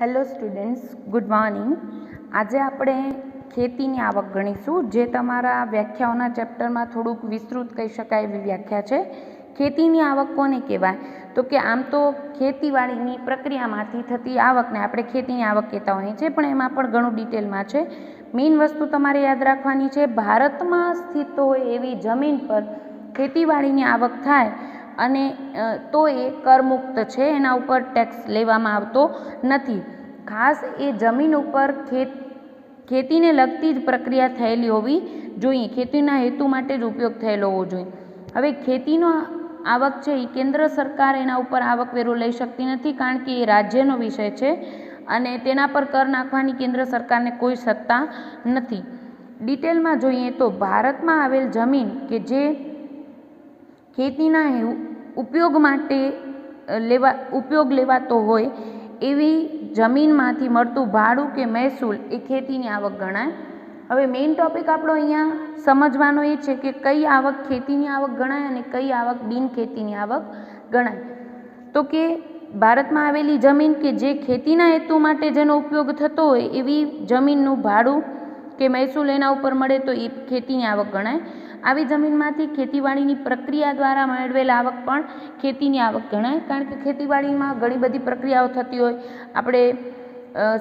Hello students, good morning. આજે આપણે ખેતીની આવક ગણીશું, જે તમારા વ્યાખ્યાઓના ચેપ્ટરમાં થોડુંક વિસ્તૃત કહી શકાય એવી વ્યાખ્યા છે. ખેતીની આવક કોને કહેવાય? તો કે આમ તો ખેતીવાડીની પ્રક્રિયામાંથી થતી આવકને આપણે ખેતીની આવક કહેતા હોઈએ છીએ, પણ એમાં પણ ઘણું ડિટેલમાં છે. મેઇન વસ્તુ તમારે યાદ રાખવાની છે, ભારતમાં સ્થિત હોય એવી જમીન પર ખેતીવાડીની આવક થાય અને તો એ કરમુક્ત છે, એના ઉપર ટેક્સ લેવામાં આવતો નથી. ખાસ એ જમીન ઉપર ખેતીને લગતી જ પ્રક્રિયા થયેલી હોવી જોઈએ, ખેતીના હેતુ માટે જ ઉપયોગ થયેલો હોવો જોઈએ. હવે ખેતીનો આવક છે એ કેન્દ્ર સરકાર એના ઉપર આવકવેરો લઈ શકતી નથી, કારણ કે એ રાજ્યનો વિષય છે અને તેના પર કર નાખવાની કેન્દ્ર સરકારને કોઈ સત્તા નથી. ડિટેલમાં જોઈએ તો ભારતમાં આવેલ જમીન કે જે ખેતીના ઉપયોગ માટે ઉપયોગ લેવાતો હોય એવી જમીનમાંથી મળતું ભાડું કે મહેસૂલ એ ખેતીની આવક ગણાય. હવે મેઇન ટોપિક આપણો અહીંયા સમજવાનો એ છે કે કઈ આવક ખેતીની આવક ગણાય અને કઈ આવક બિન ખેતીની આવક ગણાય. તો કે ભારતમાં આવેલી જમીન કે જે ખેતીના હેતુ માટે જેનો ઉપયોગ થતો હોય એવી જમીનનું ભાડું કે મહેસૂલ એના ઉપર મળે તો એ ખેતીની આવક ગણાય. આવી જમીનમાંથી ખેતીવાડીની પ્રક્રિયા દ્વારા મેળવેલ આવક પણ ખેતીની આવક ગણાય, કારણ કે ખેતીવાડીમાં ઘણી બધી પ્રક્રિયાઓ થતી હોય. આપણે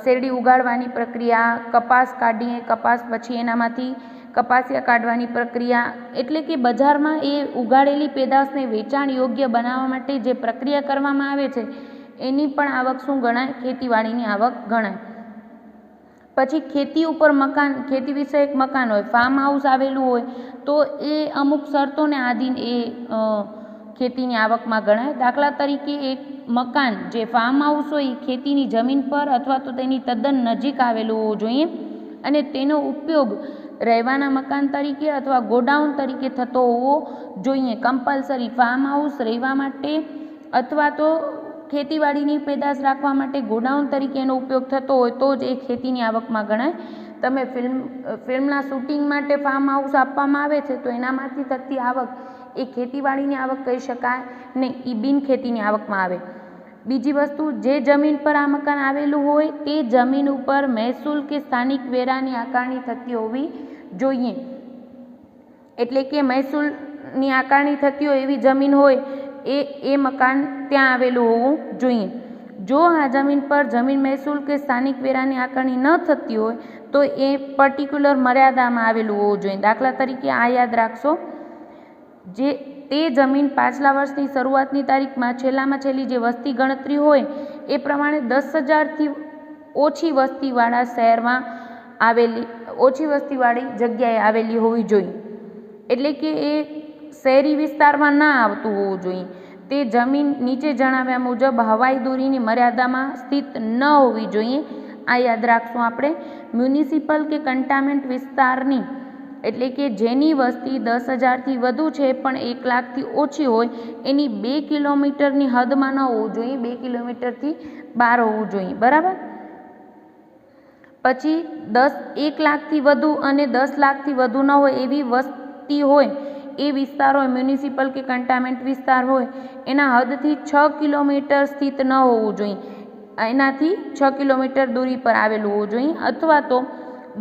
શેરડી ઉગાડવાની પ્રક્રિયા, કપાસ કાઢીએ, કપાસ પછી એનામાંથી કપાસિયા કાઢવાની પ્રક્રિયા, એટલે કે બજારમાં એ ઉગાડેલી પેદાશને વેચાણ યોગ્ય બનાવવા માટે જે પ્રક્રિયા કરવામાં આવે છે એની પણ આવક શું ગણાય? ખેતીવાડીની આવક ગણાય. પછી ખેતી ઉપર મકાન, ખેતી વિષયક મકાન હોય, ફાર્મ હાઉસ આવેલું હોય તો એ અમુક શરતોને આધીન એ ખેતીની આવકમાં ગણાય. દાખલા તરીકે એક મકાન જે ફાર્મ હાઉસ હોય એ ખેતીની જમીન પર અથવા તો તેની તદ્દન નજીક આવેલું હોવું જોઈએ અને તેનો ઉપયોગ રહેવાના મકાન તરીકે અથવા ગોડાઉન તરીકે થતો હોવો જોઈએ. કમ્પલસરી ફાર્મ હાઉસ રહેવા માટે અથવા તો ખેતીવાડીની પેદાશ રાખવા માટે ગોડાઉન તરીકે એનો ઉપયોગ થતો હોય તો જ એ ખેતીની આવકમાં ગણાય. તમે ફિલ્મના શૂટિંગ માટે ફાર્મ હાઉસ આપવામાં આવે છે તો એનામાંથી થતી આવક એ ખેતીવાડીની આવક કહી શકાય નહીં, એ બિન ખેતીની આવકમાં આવે. બીજી વસ્તુ, જે જમીન પર આ મકાન આવેલું હોય તે જમીન ઉપર મહેસૂલ કે સ્થાનિક વેરાની આકારણી થતી હોવી જોઈએ. એટલે કે મહેસૂલની આકારણી થતી હોય એવી જમીન હોય એ મકાન ત્યાં આવેલું હોવું જોઈએ. જો આ જમીન પર જમીન મહેસૂલ કે સ્થાનિક વેરાની આકારણી ન થતી હોય તો એ પર્ટિક્યુલર મર્યાદામાં આવેલું હોવું જોઈએ. દાખલા તરીકે આ યાદ રાખશો, તે જમીન પાછલા વર્ષની શરૂઆતની તારીખમાં છેલ્લામાં છેલ્લી જે વસ્તી ગણતરી હોય એ પ્રમાણે 10,000થી ઓછી વસ્તીવાળા શહેરમાં આવેલી, ઓછી વસ્તીવાળી જગ્યાએ આવેલી હોવી જોઈએ. એટલે કે એ શહેરી વિસ્તારમાં ના આવતું હોવું જોઈએ. તે જમીન નીચે જણાવ્યા મુજબ હવાઈ દૂરીની મર્યાદામાં સ્થિત ન હોવી જોઈએ. આ યાદ રાખશું આપણે. મ્યુનિસિપલ કે કન્ટેનમેન્ટ વિસ્તારની, એટલે કે જેની વસ્તી 10,000થી વધુ છે પણ 1 લાખથી ઓછી હોય એની 2 કિલોમીટરની હદમાં ન હોવું જોઈએ, 2 કિલોમીટરથી બહાર હોવું જોઈએ. બરાબર. પછી 1 લાખથી વધુ અને 10 લાખથી વધુ ન હોય એવી વસ્તી હોય એ વિસ્તાર હોય, મ્યુનિસિપલ કે કન્ટેનમેન્ટ વિસ્તાર હોય, એના હદથી 6 કિલોમીટર સ્થિત ન હોવું જોઈએ, એનાથી 6 કિલોમીટર દૂરી પર આવેલું હોવું જોઈએ. અથવા તો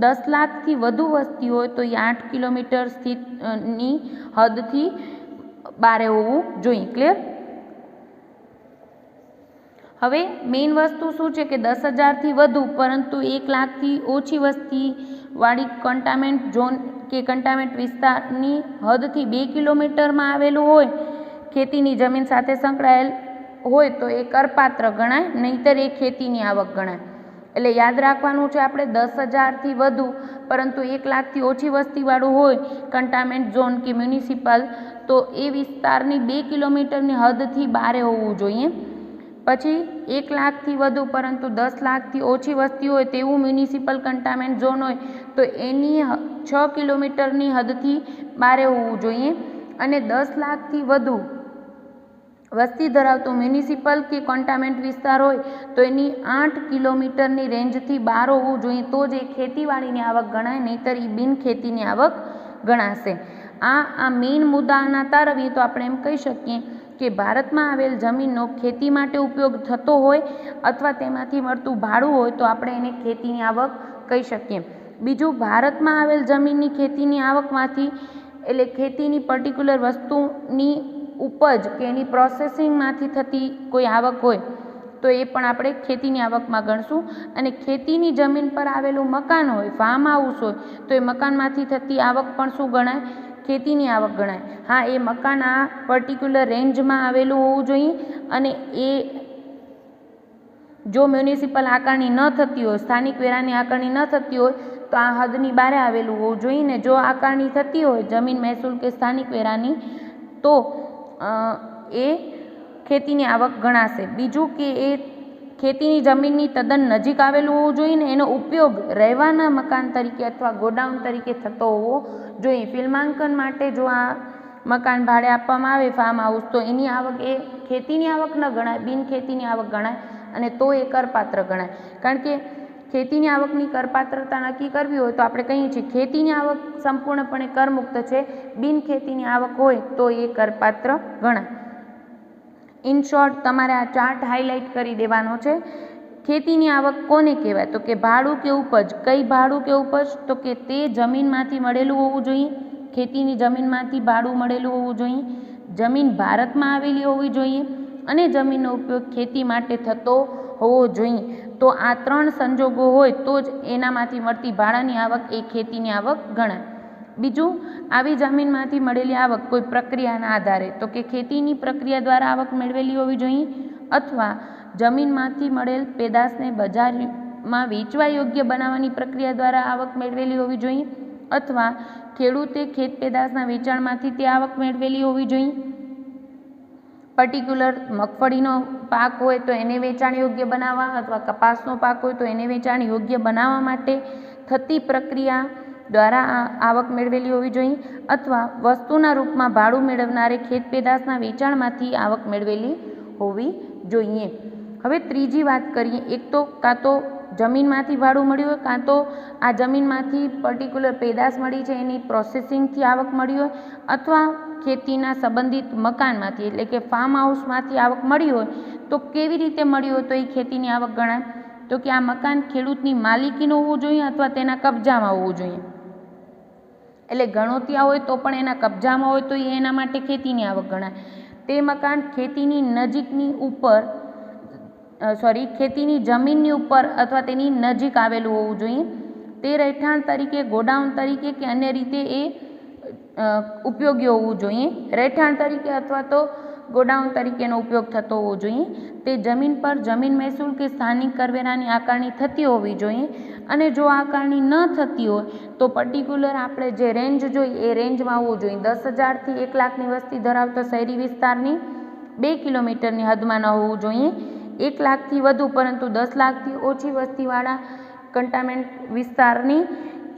10 લાખથી વધુ વસ્તી હોય તો એ 8 કિલોમીટર સ્થિતની હદથી બારે હોવું જોઈએ. ક્લિયર? હવે મેઇન વસ્તુ શું છે કે 10,000થી વધુ પરંતુ 1 લાખથી ઓછી વસ્તીવાળી કન્ટેનમેન્ટ ઝોન કે કન્ટેનમેન્ટ વિસ્તારની હદથી 2 કિલોમીટરમાં આવેલું હોય, ખેતીની જમીન સાથે સંકળાયેલ હોય તો એ કરપાત્ર ગણાય, નહીંતર એ ખેતીની આવક ગણાય. એટલે યાદ રાખવાનું છે આપણે, 10,000થી વધુ પરંતુ 1 લાખથી ઓછી વસ્તીવાળું હોય કન્ટેનમેન્ટ ઝોન કે મ્યુનિસિપલ તો એ વિસ્તારની 2 કિલોમીટરની હદથી બારે હોવું જોઈએ. પછી 1 લાખથી વધુ પરંતુ 10 લાખથી ઓછી વસ્તી હોય તેવું મ્યુનિસિપલ કન્ટેનમેન્ટ ઝોન હોય તો એની 6 કિલોમીટરની હદથી બારે હોવું જોઈએ. અને 10 લાખથી વધુ વસ્તી ધરાવતો મ્યુનિસિપલ કે કન્ટેનમેન્ટ વિસ્તાર હોય તો એની 8 કિલોમીટરની રેન્જથી બહાર હોવું જોઈએ, તો જ એ ખેતીવાડીની આવક ગણાય, નહીંતર એ બિન ખેતીની આવક ગણાશે. આ મેઇન મુદ્દાના તારવીએ તો આપણે એમ કહી શકીએ કે ભારતમાં આવેલ જમીનનો ખેતી માટે ઉપયોગ થતો હોય અથવા તેમાંથી મળતું ભાડું હોય તો આપણે એને ખેતીની આવક કહી શકીએ. બીજું, ભારતમાં આવેલ જમીનની ખેતીની આવકમાંથી એટલે ખેતીની પર્ટિક્યુલર વસ્તુની ઉપજ કે એની પ્રોસેસિંગમાંથી થતી કોઈ આવક હોય તો એ પણ આપણે ખેતીની આવકમાં ગણશું. અને ખેતીની જમીન પર આવેલું મકાન હોય, ફાર્મ હાઉસ હોય તો એ મકાનમાંથી થતી આવક પણ શું ગણાય? ખેતીની આવક ગણાય. હા, એ મકાન આ પર્ટિક્યુલર રેન્જમાં આવેલું હોવું જોઈએ અને એ જો મ્યુનિસિપલ આકારણી ન થતી હોય, સ્થાનિક વેરાની આકારણી ન થતી હોય તો આ હદની બહાર આવેલું હોવું જોઈએ ને જો આકારણી થતી હોય જમીન મહેસૂલ કે સ્થાનિક વેરાની તો એ ખેતીની આવક ગણાશે. બીજું કે એ ખેતીની જમીનની તદ્દન નજીક આવેલું હોવું જોઈએ ને એનો ઉપયોગ રહેવાના મકાન તરીકે અથવા ગોડાઉન તરીકે થતો હોવો જોઈએ. ફિલ્માંકન માટે જો આ મકાન ભાડે આપવામાં આવે ફાર્મ હાઉસ તો એની આવક એ ખેતીની આવક ન ગણાય, બિનખેતીની આવક ગણાય અને તો એ કરપાત્ર ગણાય. કારણ કે ખેતીની આવકની કરપાત્રતા નક્કી કરવી હોય તો આપણે કહીએ છીએ ખેતીની આવક સંપૂર્ણપણે કરમુક્ત છે, બિનખેતીની આવક હોય તો એ કરપાત્ર ગણાય. ઇન શોર્ટ તમારે આ ચાર્ટ હાઇલાઇટ કરી દેવાનો છે. ખેતીની આવક કોને કહેવાય? તો કે ભાડું કે ઉપજ. કઈ ભાડું કે ઉપજ? તો કે તે જમીનમાંથી મળેલું હોવું જોઈએ, ખેતીની જમીનમાંથી ભાડું મળેલું હોવું જોઈએ, જમીન ભારતમાં આવેલી હોવી જોઈએ અને જમીનનો ઉપયોગ ખેતી માટે થતો હોવો જોઈએ. તો આ ત્રણ સંજોગો હોય તો જ એનામાંથી મળતી ભાડાની આવક એ ખેતીની આવક ગણાય. બીજું, આવી જમીનમાંથી મળેલી આવક કોઈ પ્રક્રિયાના આધારે તો કે ખેતીની પ્રક્રિયા દ્વારા આવક મેળવેલી હોવી જોઈએ અથવા જમીનમાંથી મળેલ પેદાશને બજારમાં વેચવા યોગ્ય બનાવવાની પ્રક્રિયા દ્વારા આવક મેળવેલી હોવી જોઈએ અથવા ખેડૂતે ખેત પેદાશના વેચાણમાંથી તે આવક મેળવેલી હોવી જોઈએ. પર્ટિક્યુલર મગફળીનો પાક હોય તો એને વેચાણ યોગ્ય બનાવવા અથવા કપાસનો પાક હોય તો એને વેચાણ યોગ્ય બનાવવા માટે થતી પ્રક્રિયા દ્વારા આવક મેળવેલી હોવી જોઈએ અથવા વસ્તુના રૂપમાં ભાડું મેળવનારે ખેત પેદાશના વેચાણમાંથી આવક મેળવેલી હોવી જોઈએ. હવે ત્રીજી વાત કરીએ, એક તો કાં તો જમીનમાંથી ભાડું મળ્યું હોય કાં તો આ જમીનમાંથી પર્ટિક્યુલર પેદાશ મળી છે એની પ્રોસેસિંગથી આવક મળી હોય અથવા ખેતીના સંબંધિત મકાનમાંથી એટલે કે ફાર્મ હાઉસમાંથી આવક મળી હોય તો કેવી રીતે મળી હોય તો એ ખેતીની આવક ગણાય? તો કે આ મકાન ખેડૂતની માલિકીનું હોવું જોઈએ અથવા તેના કબજામાં હોવું જોઈએ. એટલે ગણોતિયા હોય તો પણ એના કબજામાં હોય તો એના માટે ખેતીની આવક ગણાય. તે મકાન ખેતીની નજીકની ઉપર ખેતીની જમીનની ઉપર અથવા તેની નજીક આવેલું હોવું જોઈએ. તે રહેઠાણ તરીકે, ગોડાઉન તરીકે કે અન્ય રીતે એ ઉપયોગી હોવું જોઈએ. રહેઠાણ તરીકે અથવા તો ગોડાઉન તરીકેનો ઉપયોગ થતો હોવો જોઈએ. તે જમીન પર જમીન મહેસૂલ કે સ્થાનિક કરવેરાની આકારણી થતી હોવી જોઈએ અને જો આકારણી ન થતી હોય તો પર્ટિક્યુલર આપણે જે રેન્જ જોઈએ એ રેન્જમાં હોવું જોઈએ. 10,000થી 1 લાખની વસ્તી ધરાવતો શહેરી વિસ્તારની 2 કિલોમીટરની હદમાં ન હોવું જોઈએ. 1 લાખથી વધુ પરંતુ 10 લાખથી ઓછી વસ્તીવાળા કન્ટામેન્ટ વિસ્તારની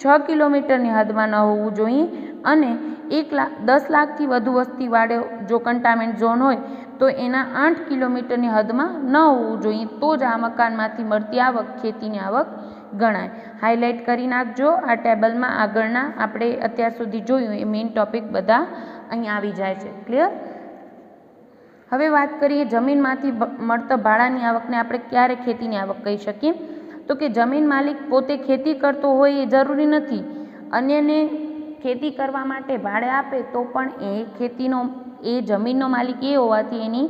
6 કિલોમીટરની હદમાં ન હોવું જોઈએ અને 10 લાખથી વધુ વસ્તીવાળો જો કન્ટામેન્ટ ઝોન હોય તો એના 8 કિલોમીટરની હદમાં ન હોવું જોઈએ. તો જ આ મકાનમાંથી મળતી આવક ખેતીની આવક ગણાય. હાઇલાઇટ કરી નાખજો. આ ટેબલમાં આગળના આપણે અત્યાર સુધી જોયું એ મેઇન ટોપિક બધા અહીં આવી જાય છે. ક્લિયર? હવે વાત કરીએ જમીનમાંથી મળતા ભાડાની આવકને આપણે ક્યારે ખેતીની આવક કહી શકીએ? તો કે જમીન માલિક પોતે ખેતી કરતો હોય એ જરૂરી નથી, અન્યને ખેતી કરવા માટે ભાડે આપે તો પણ એ જમીનનો માલિક એ હોવાથી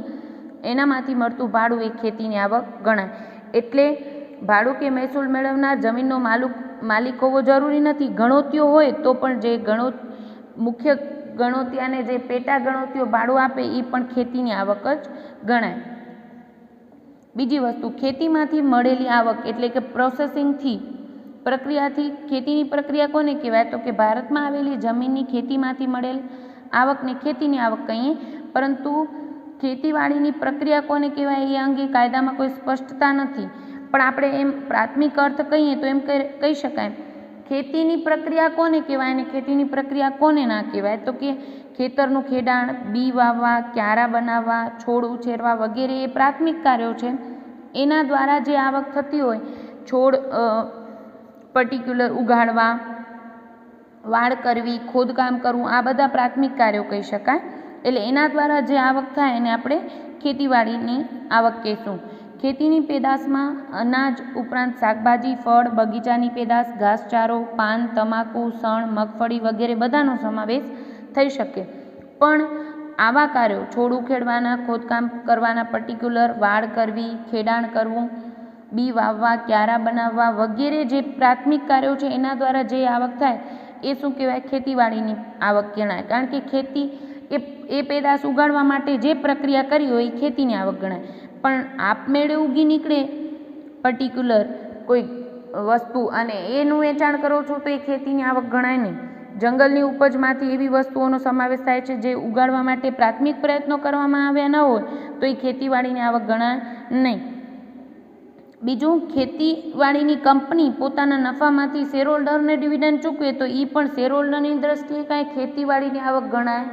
એનામાંથી મળતું ભાડું એ ખેતીની આવક ગણાય. એટલે ભાડું કે મહેસૂલ મેળવનાર જમીનનો માલિક હોવો જરૂરી નથી. ગણોતિયો હોય તો પણ જે મુખ્ય ગણોતિયાને જે પેટા ગણોતિયો ભાડું આપે એ પણ ખેતીની આવક જ ગણાય. બીજી વસ્તુ, ખેતીમાંથી મળેલી આવક એટલે કે પ્રોસેસિંગથી પ્રક્રિયાથી ખેતીની પ્રક્રિયા કોને કહેવાય? તો કે ભારતમાં આવેલી જમીનની ખેતીમાંથી મળેલ આવકને ખેતીની આવક કહીએ. પરંતુ ખેતીવાડીની પ્રક્રિયા કોને કહેવાય એ અંગે કાયદામાં કોઈ સ્પષ્ટતા નથી, પણ આપણે એમ પ્રાથમિક અર્થ કહીએ તો એમ કહી શકાય ખેતીની પ્રક્રિયા કોને કહેવાય અને ખેતીની પ્રક્રિયા કોને ના કહેવાય? તો કે ખેતરનું ખેડાણ, બી વાવવા, ક્યારા બનાવવા, છોડ ઉછેરવા વગેરે એ પ્રાથમિક કાર્યો છે. એના દ્વારા જે આવક થતી હોય, છોડ પર્ટિક્યુલર ઉગાડવા, વાડ કરવી, ખોદકામ કરવું, આ બધા પ્રાથમિક કાર્યો કહી શકાય. એટલે એના દ્વારા જે આવક થાય એને આપણે ખેતીવાડીની આવક કહીશું. ખેતીની પેદાશમાં અનાજ ઉપરાંત શાકભાજી, ફળ, બગીચાની પેદાશ, ઘાસચારો, પાન, તમાકુ, શણ, મગફળી વગેરે બધાનો સમાવેશ થઈ શકે. પણ આવા કાર્યો છોડ ઉખેડવાના, ખોદકામ કરવાના, પર્ટિક્યુલર વાડ કરવી, ખેડાણ કરવું, બી વાવવા, ક્યારા બનાવવા વગેરે જે પ્રાથમિક કાર્યો છે એના દ્વારા જે આવક થાય એ શું કહેવાય? ખેતીવાડીની આવક ગણાય. કારણ કે ખેતી એ પેદાશ ઉગાડવા માટે જે પ્રક્રિયા કરી હોય એ ખેતીની આવક ગણાય. પણ આપમેળે ઉગી નીકળે પર્ટિક્યુલર કોઈ વસ્તુ અને એનું વેચાણ કરો છો તો એ ખેતીની આવક ગણાય નહીં. જંગલની ઉપજમાંથી એવી વસ્તુઓનો સમાવેશ થાય છે જે ઉગાડવા માટે પ્રાથમિક પ્રયત્નો કરવામાં આવ્યા ન હોય તો એ ખેતીવાડીની આવક ગણાય નહીં. બીજું, ખેતીવાડીની કંપની પોતાના નફામાંથી શેરહોલ્ડરને ડિવિડન્ડ ચૂકવે તો એ પણ શેરહોલ્ડરની દ્રષ્ટિએ કાંઈ ખેતીવાડીની આવક ગણાય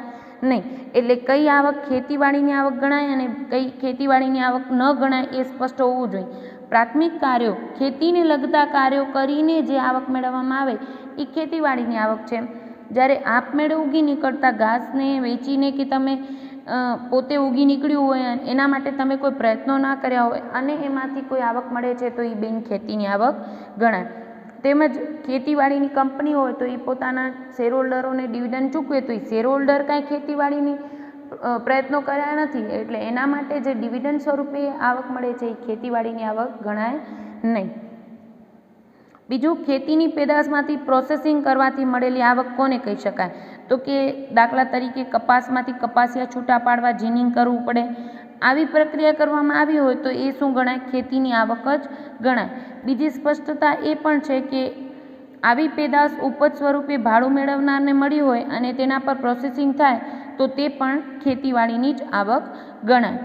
નહીં. એટલે કઈ આવક ખેતીવાડીની આવક ગણાય અને કઈ ખેતીવાડીની આવક ન ગણાય એ સ્પષ્ટ હોવું જોઈએ. પ્રાથમિક કાર્યો, ખેતીને લગતા કાર્યો કરીને જે આવક મેળવવામાં આવે એ ખેતીવાડીની આવક છે. જ્યારે આપમેળે ઉગી નીકળતા ઘાસને વેચીને કે તમે પોતે ઉગી નીકળ્યું હોય એના માટે તમે કોઈ પ્રયત્નો ના કર્યા હોય અને એમાંથી કોઈ આવક મળે છે તો એ બિન ખેતીની આવક ગણાય. તેમજ ખેતીવાડીની કંપની હોય તો એ પોતાના શેરહોલ્ડરોને ડિવિડન્ડ ચૂકવે તો એ શેરહોલ્ડર કાંઈ ખેતીવાડીની પ્રયત્નો કર્યા નથી એટલે એના માટે જે ડિવિડન્ડ સ્વરૂપે આવક મળે છે એ ખેતીવાડીની આવક ગણાય નહીં. બીજું, ખેતીની પેદાશમાંથી પ્રોસેસિંગ કરવાથી મળેલી આવક કોને કહી શકાય? તો કે દાખલા તરીકે કપાસમાંથી કપાસિયા છૂટા પાડવા જીનિંગ કરવું પડે. આવી પ્રક્રિયા કરવામાં આવી હોય તો એ શું ગણાય? ખેતીની આવક જ ગણાય. બીજી સ્પષ્ટતા એ પણ છે કે આવી પેદાશ ઉપજ સ્વરૂપે ભાડું મેળવનારને મળી હોય અને તેના પર પ્રોસેસિંગ થાય તો તે પણ ખેતીવાડીની જ આવક ગણાય.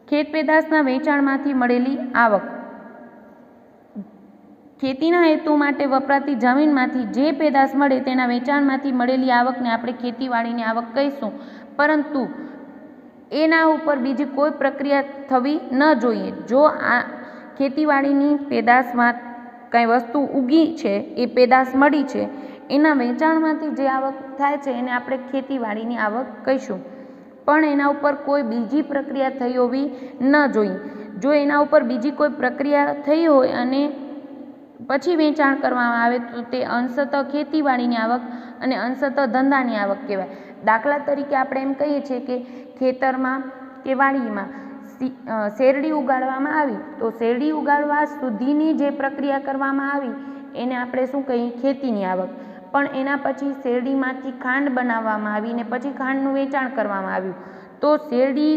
ખેત પેદાશના વેચાણમાંથી મળેલી આવક, ખેતીના હેતુ માટે વપરાતી જમીનમાંથી જે પેદાશ મળે તેના વેચાણમાંથી મળેલી આવકને આપણે ખેતીવાડીની આવક કહીશું. પરંતુ એના ઉપર બીજી કોઈ પ્રક્રિયા થવી ન જોઈએ. જો આ ખેતીવાડીની પેદાશમાં કંઈ વસ્તુ ઉગી છે, એ પેદાશ મળી છે, એના વેચાણમાંથી જે આવક થાય છે એને આપણે ખેતીવાડીની આવક કહીશું. પણ એના ઉપર કોઈ બીજી પ્રક્રિયા થઈ હોવી ન જોઈએ. જો એના ઉપર બીજી કોઈ પ્રક્રિયા થઈ હોય અને પછી વેચાણ કરવામાં આવે તો તે અંશતઃ ખેતીવાડીની આવક અને અંશતઃ ધંધાની આવક કહેવાય. દાખલા તરીકે આપણે એમ કહીએ છીએ કે ખેતરમાં કે વાડીમાં શેરડી ઉગાડવામાં આવી તો શેરડી ઉગાડવા સુધીની જે પ્રક્રિયા કરવામાં આવી એને આપણે શું કહીએ? ખેતીની આવક. પણ એના પછી શેરડીમાંથી ખાંડ બનાવવામાં આવી ને પછી ખાંડનું વેચાણ કરવામાં આવ્યું તો શેરડી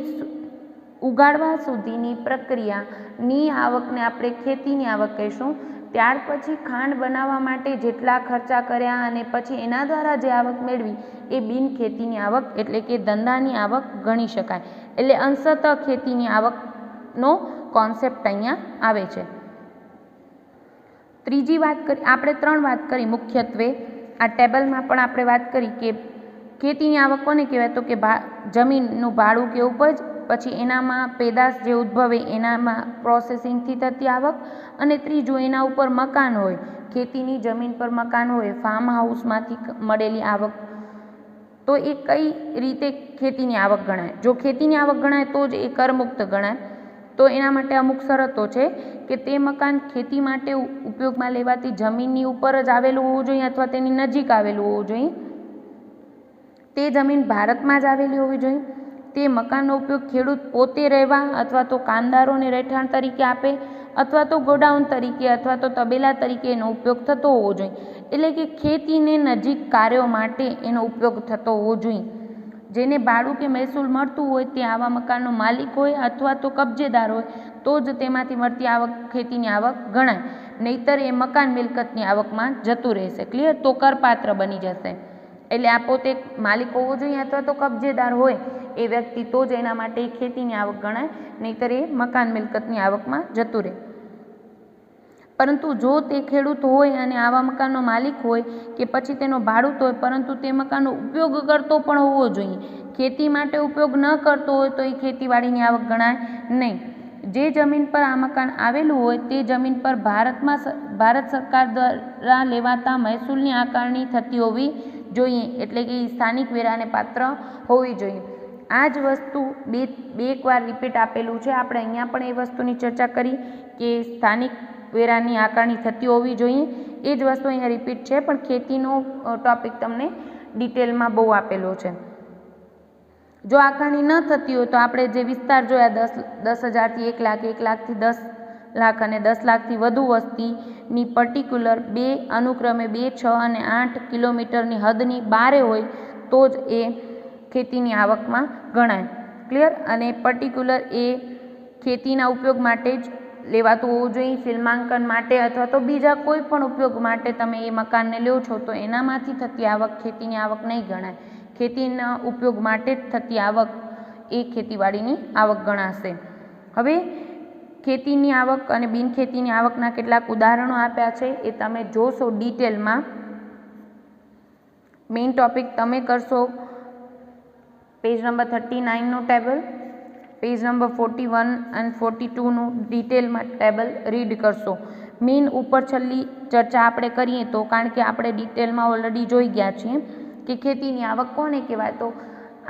ઉગાડવા સુધીની પ્રક્રિયાની આવકને આપણે ખેતીની આવક કહીશું. ત્યાર પછી ખાંડ બનાવવા માટે જેટલા ખર્ચા કર્યા અને પછી એના દ્વારા જે આવક મેળવી એ બિન ખેતીની આવક એટલે કે ધંધાની આવક ગણી શકાય. એટલે અંશતઃ ખેતીની આવકનો કોન્સેપ્ટ અહીંયા આવે છે. ત્રીજી વાત કરી, આપણે 3 વાત કરી મુખ્યત્વે. આ ટેબલમાં પણ આપણે વાત કરી કે ખેતીની આવક કોને કહેવાય? તો કે જમીનનું ભાડું કે ઉપજ, પછી એનામાં પેદાશ જે ઉદ્ભવે એનામાં પ્રોસેસિંગથી થતી આવક, અને ત્રીજું એના ઉપર મકાન હોય, ખેતીની જમીન પર મકાન હોય, ફાર્મ હાઉસમાંથી મળેલી આવક. તો એ કઈ રીતે ખેતીની આવક ગણાય? જો ખેતીની આવક ગણાય તો જ એ કરમુક્ત ગણાય. તો એના માટે અમુક શરતો છે કે તે મકાન ખેતી માટે ઉપયોગમાં લેવાતી જમીનની ઉપર જ આવેલું હોવું જોઈએ અથવા તેની નજીક આવેલું હોવું જોઈએ. તે જમીન ભારતમાં જ આવેલી હોવી જોઈએ. તે મકાનનો ઉપયોગ ખેડૂત પોતે રહેવા અથવા તો કામદારોને રહેઠાણ તરીકે આપે અથવા તો ગોડાઉન તરીકે અથવા તો તબેલા તરીકે એનો ઉપયોગ થતો હોવો જોઈએ. એટલે કે ખેતીને નજીક કાર્યો માટે એનો ઉપયોગ થતો હોવો જોઈએ. જેને ભાડું કે મહેસૂલ મળતું હોય તે આવા મકાનનો માલિક હોય અથવા તો કબજેદાર હોય તો જ તેમાંથી મળતી આવક ખેતીની આવક ગણાય. નહીતર એ મકાન મિલકતની આવકમાં જતું રહેશે. ક્લિયર? તો કરપાત્ર બની જશે. એટલે આ પોતે માલિક હોવો જોઈએ અથવા તો કબજેદાર હોય એ વ્યક્તિ તો જ એના માટે ખેતીની આવક ગણાય, નહીતર એ મકાન મિલકતની આવકમાં જતું રહે. પરંતુ જો તે ખેડૂત હોય અને આવા મકાનનો માલિક હોય કે પછી તેનો ભાડૂત હોય પરંતુ તે મકાનનો ઉપયોગ કરતો પણ હોવો જોઈએ, ખેતી માટે ઉપયોગ ન કરતો હોય તો એ ખેતીવાડીની આવક ગણાય નહીં. જે જમીન પર આ મકાન આવેલું હોય તે જમીન પર ભારત સરકાર દ્વારા લેવાતા મહેસૂલની આકારણી થતી હોવી જોઈએ, એટલે કે સ્થાનિક વેરાને પાત્ર હોવી જોઈએ. આ જ વસ્તુ બે એક વાર રિપીટ આપેલું છે. આપણે અહીંયા પણ એ વસ્તુની ચર્ચા કરી કે સ્થાનિક વેરાની આકારણી થતી હોવી જોઈએ. એ જ વસ્તુ અહીંયા રિપીટ છે, પણ ખેતીનો ટોપિક તમને ડિટેલમાં બહુ આપેલો છે. જો આકારણી ન થતી હોય તો આપણે જે વિસ્તાર જોયા 10,000થી 1 લાખ, 1 લાખથી 10 લાખ અને 10 લાખથી વધુ વસ્તીની પર્ટિક્યુલર અનુક્રમે 2, 6 અને 8 કિલોમીટરની હદની બારે હોય તો જ એ ખેતીની આવકમાં ગણાય. ક્લિયર? અને પર્ટિક્યુલર એ ખેતીના ઉપયોગ માટે જ લેવાતું હોવું જોઈએ. ફિલ્માંકન માટે અથવા તો બીજા કોઈ પણ ઉપયોગ માટે તમે એ મકાનને લ્યો છો તો એનામાંથી થતી આવક ખેતીની આવક નહીં ગણાય. ખેતીના ઉપયોગ માટે જ થતી આવક એ ખેતીવાડીની આવક ગણાશે. હવે ખેતીની આવક અને બિનખેતીની આવકના કેટલાક ઉદાહરણો આપ્યા છે, એ તમે જોશો ડિટેલમાં. મેઇન ટોપિક તમે કરશો પેજ નંબર 39નું ટેબલ, પેજ નંબર 41 અને 42નું ડિટેલમાં ટેબલ રીડ કરશો. મેઇન ઉપર છેલ્લી ચર્ચા આપણે કરીએ તો, કારણ કે આપણે ડિટેલમાં ઓલરેડી જોઈ ગયા છીએ કે ખેતીની આવક કોને કહેવાય, તો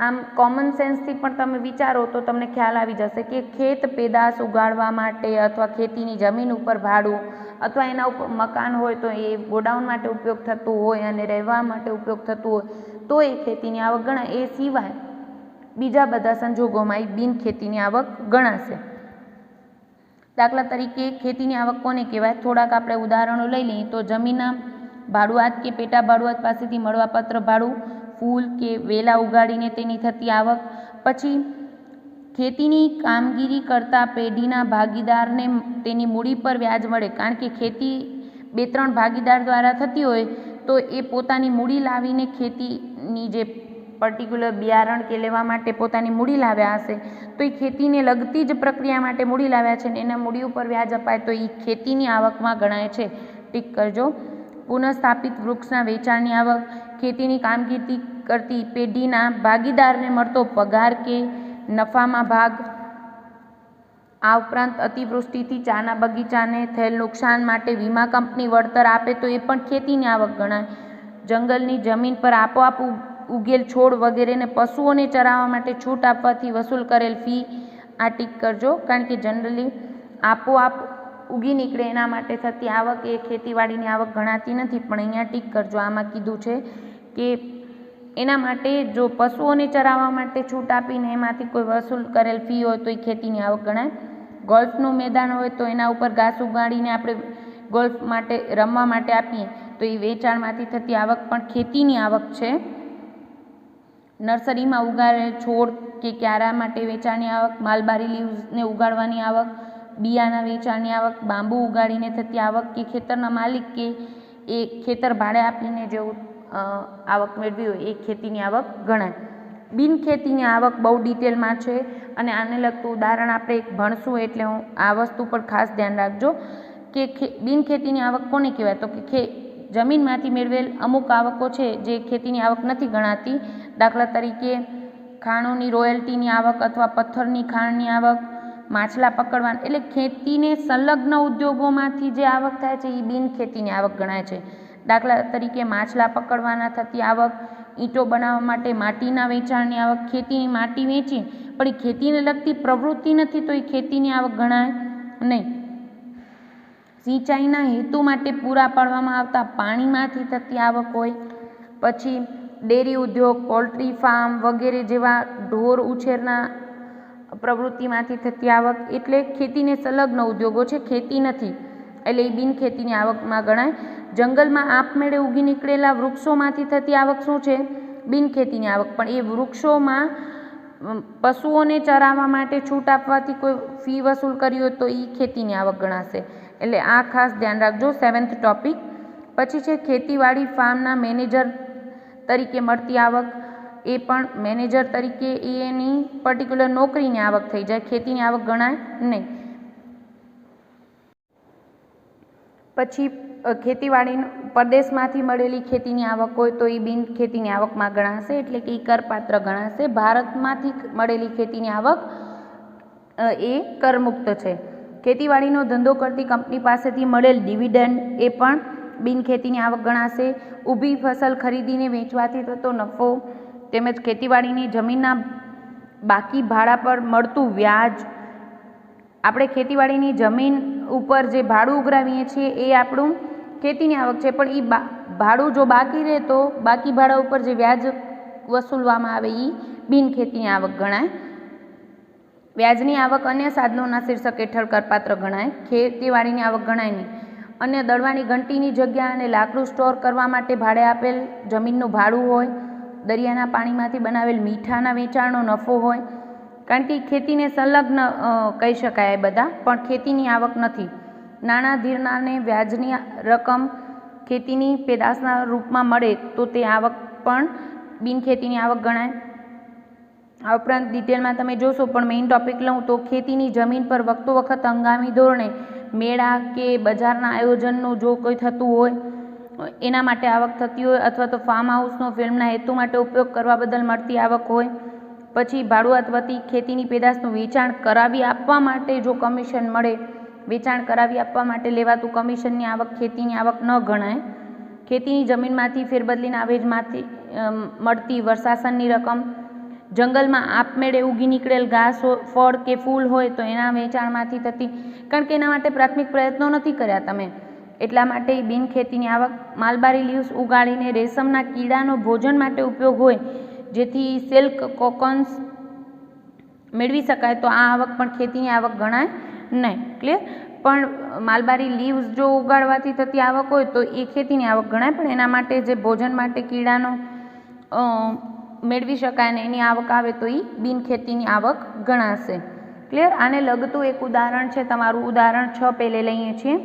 આમ કોમન સેન્સથી પણ તમે વિચારો તો તમને ખ્યાલ આવી જશે કે ખેત પેદાશ ઉગાડવા માટે અથવા ખેતીની જમીન ઉપર ભાડું અથવા એના ઉપર મકાન હોય તો એ ગોડાઉન માટે ઉપયોગ થતું હોય અને રહેવા માટે ઉપયોગ થતું હોય તો એ ખેતીની આવક ગણાય. એ સિવાય બીજા બધા સંજોગોમાં એ બિનખેતીની આવક ગણાશે. દાખલા તરીકે ખેતીની આવક કોને કહેવાય, થોડાક આપણે ઉદાહરણો લઈ લઈએ તો જમીનના ભાડુઆત કે પેટા ભાડુઆત પાસેથી મળવાપાત્ર ભાડું, ફૂલ કે વેલા ઉગાડીને તેની થતી આવક. પછી ખેતીની કામગીરી કરતા પેઢીના ભાગીદારને તેની મૂડી પર વ્યાજ મળે, કારણ કે ખેતી 2-3 ભાગીદાર દ્વારા થતી હોય તો એ પોતાની મૂડી લાવીને ખેતીની જે પર્ટિક્યુલર બિયારણ કે લેવા માટે પોતાની મૂડી લાવ્યા હશે તો એ ખેતીને લગતી જ પ્રક્રિયા માટે મૂડી લાવ્યા છે ને એના મૂડી ઉપર વ્યાજ અપાય તો એ ખેતીની આવકમાં ગણાય છે. ટીક કરજો. પુનઃસ્થાપિત વૃક્ષના વેચાણની આવક, ખેતીની કામગીરી કરતી પેઢીના ભાગીદારને મળતો પગાર કે નફામાં ભાગ. આ ઉપરાંત અતિવૃષ્ટિથી ચાના બગીચાને થયેલ નુકસાન માટે વીમા કંપની વળતર આપે તો એ પણ ખેતીની આવક ગણાય. જંગલની જમીન પર આપોઆપ ઉગેલ છોડ વગેરેને પશુઓને ચરાવવા માટે છૂટ આપવાથી વસૂલ કરેલ ફી. આ ટીક કરજો, કારણ કે જનરલી આપોઆપ ઉગી નીકળે એના માટે થતી આવક એ ખેતીવાડીની આવક ગણાતી નથી, પણ અહીંયા ટીક કરજો. આમાં કીધું છે કે એના માટે જો પશુઓને ચરાવવા માટે છૂટ આપીને એમાંથી કોઈ વસૂલ કરેલ ફી હોય તો એ ખેતીની આવક ગણાય. ગોલ્ફનું મેદાન હોય તો એના ઉપર ઘાસ ઉગાડીને આપણે ગોલ્ફ માટે રમવા માટે આપીએ તો એ વેચાણમાંથી થતી આવક પણ ખેતીની આવક છે. નર્સરીમાં ઉગાડેલ છોડ કે ક્યારા માટે વેચાણની આવક, માલબારી લીવ્સને ઉગાડવાની આવક, બિયાના વેચાણની આવક, બાંબુ ઉગાડીને થતી આવક કે ખેતરના માલિક કે એ ખેતર ભાડે આપીને જેવું આવક મેળવી હોય એ ખેતીની આવક ગણાય. બિનખેતીની આવક બહુ ડિટેલમાં છે અને આને લગતું ઉદાહરણ આપણે એક ભણશું, એટલે હું આ વસ્તુ પર ખાસ ધ્યાન રાખજો કે બિનખેતીની આવક કોને કહેવાય, તો કે જમીનમાંથી મેળવેલ અમુક આવકો છે જે ખેતીની આવક નથી ગણાતી. દાખલા તરીકે ખાણોની રોયલ્ટીની આવક અથવા પથ્થરની ખાણની આવક, માછલા પકડવાની, એટલે ખેતીને સંલગ્ન ઉદ્યોગોમાંથી જે આવક થાય છે એ બિનખેતીની આવક ગણાય છે. દાખલા તરીકે માછલા પકડવાના થતી આવક, ઈંટો બનાવવા માટે માટીના વેચાણની આવક. ખેતીની માટી વેચી પણ એ ખેતીને લગતી પ્રવૃત્તિ નથી તો એ ખેતીની આવક ગણાય નહીં. સિંચાઈના હેતુ માટે પૂરા પાડવામાં આવતા પાણીમાંથી થતી આવક હોય. પછી ડેરી ઉદ્યોગ, પોલ્ટ્રી ફાર્મ વગેરે જેવા ઢોર ઉછેરના પ્રવૃત્તિમાંથી થતી આવક, એટલે ખેતીને સંલગ્ન ઉદ્યોગો છે, ખેતી નથી, એટલે એ બિનખેતીની આવકમાં ગણાય. જંગલમાં આપમેળે ઉગી નીકળેલા વૃક્ષોમાંથી થતી આવક શું છે, બિનખેતીની આવક, પણ એ વૃક્ષોમાં પશુઓને ચરાવવા માટે છૂટ આપવાથી કોઈ ફી વસૂલ કરી હોય તો એ ખેતીની આવક ગણાશે. એટલે આ ખાસ ધ્યાન રાખજો. 7th topic. પછી છે ખેતીવાડી ફાર્મના મેનેજર તરીકે મળતી આવક. એ પણ મેનેજર તરીકે એની પર્ટિક્યુલર નોકરીની આવક થઈ જાય, ખેતીની આવક ગણાય નહીં. પછી ખેતીવાડી પરદેશમાંથી મળેલી ખેતીની આવક હોય તો એ બિન ખેતીની આવકમાં ગણાશે, એટલે કે એ કરપાત્ર ગણાશે. ભારતમાંથી મળેલી ખેતીની આવક એ કરમુક્ત છે. ખેતીવાડીનો ધંધો કરતી કંપની પાસેથી મળેલ ડિવિડન્ડ એ પણ બિનખેતીની આવક ગણાશે. ઊભી ફસલ ખરીદીને વેચવાથી થતો નફો તેમજ ખેતીવાડીની જમીનના બાકી ભાડા પર મળતું વ્યાજ. આપણે ખેતીવાડીની જમીન ઉપર જે ભાડું ઉઘરાવીએ છીએ એ આપણું ખેતીની આવક છે, પણ એ ભાડું જો બાકી રહે તો બાકી ભાડા ઉપર જે વ્યાજ વસૂલવામાં આવે એ બિનખેતીની આવક ગણાય. વ્યાજની આવક અન્ય સાધનોના શીર્ષક હેઠળ કરપાત્ર ગણાય. ખેતીવાડીની આવક ગણાય નહીં. અન્ય દળવાની ઘંટીની જગ્યા અને લાકડું સ્ટોર કરવા માટે ભાડે આપેલ જમીનનું ભાડું હોય. દરિયાના પાણીમાંથી બનાવેલ મીઠાના વેચાણનો નફો હોય. કારણ કે ખેતીને સંલગ્ન કહી શકાય એ બધા, પણ ખેતીની આવક નથી. નાણાં ધીરનારને વ્યાજની રકમ ખેતીની પેદાશના રૂપમાં મળે તો તે આવક પણ બિનખેતીની આવક ગણાય. આ ઉપરાંત ડિટેલમાં તમે જોશો, પણ મેઇન ટોપિક લઉં તો ખેતીની જમીન પર વખતો વખત હંગામી ધોરણે મેળા કે બજારના આયોજનનું જો કોઈ થતું હોય એના માટે આવક થતી હોય, અથવા તો ફાર્મ હાઉસનો ફિલ્મના હેતુ માટે ઉપયોગ કરવા બદલ મળતી આવક હોય. પછી ભાડુઆત વતી ખેતીની પેદાશનું વેચાણ કરાવી આપવા માટે જો કમિશન મળે, વેચાણ કરાવી આપવા માટે લેવાતું કમિશનની આવક ખેતીની આવક ન ગણાય. ખેતીની જમીનમાંથી ફેરબદલીના આવેજમાંથી મળતી વર્ષાસનની રકમ. જંગલમાં આપમેળે ઉગી નીકળેલ ઘાસ, ફળ કે ફૂલ હોય તો એના વેચાણમાંથી થતી, કારણ કે એના માટે પ્રાથમિક પ્રયત્નો નથી કર્યા તમે, એટલા માટે બિનખેતીની આવક. માલબારી લીવ્સ ઉગાડીને રેશમના કીડાનો ભોજન માટે ઉપયોગ હોય જેથી સિલ્ક કોકન્સ મેળવી શકાય તો આ આવક પણ ખેતીની આવક ગણાય નહીં. ક્લિયર? પણ માલબારી લીવ્સ જો ઉગાડવાથી થતી આવક હોય તો એ ખેતીની આવક ગણાય, પણ એના માટે જે ભોજન માટે કીડાનો મેળવી શકાય ને એની આવક આવે તો એ બિનખેતીની આવક ગણાશે. ક્લિયર? આને લગતું એક ઉદાહરણ છે તમારું, ઉદાહરણ 6 પહેલે લઈએ છીએ.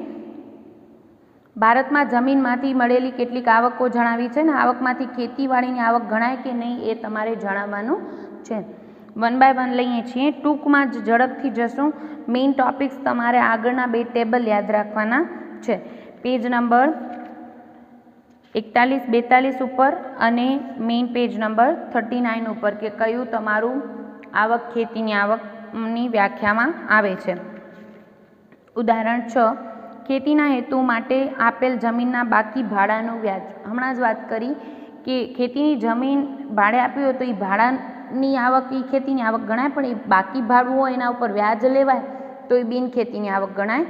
ભારતમાં જમીનમાંથી મળેલી કેટલીક આવકો જણાવી છે ને આવકમાંથી ખેતીવાડીની આવક ગણાય કે નહીં એ તમારે જણાવવાનું છે. 1 by 1 લઈએ છીએ. ટૂંકમાં જ ઝડપથી જશું. મેઇન ટોપિક્સ તમારે આગળના 2 ટેબલ યાદ રાખવાના છે. પેજ નંબર 41-42 ઉપર અને મેઇન પેજ નંબર 39 ઉપર કે કયું તમારું આવક ખેતીની આવકની વ્યાખ્યામાં આવે છે. ઉદાહરણ 6, ખેતીના હેતુ માટે આપેલ જમીનના બાકી ભાડાનું વ્યાજ. હમણાં જ વાત કરી કે ખેતીની જમીન ભાડે આપી હોય તો એ ભાડાની આવક એ ખેતીની આવક ગણાય, પણ એ બાકી ભાડું હોય એના ઉપર વ્યાજ લેવાય તો એ બિનખેતીની આવક ગણાય,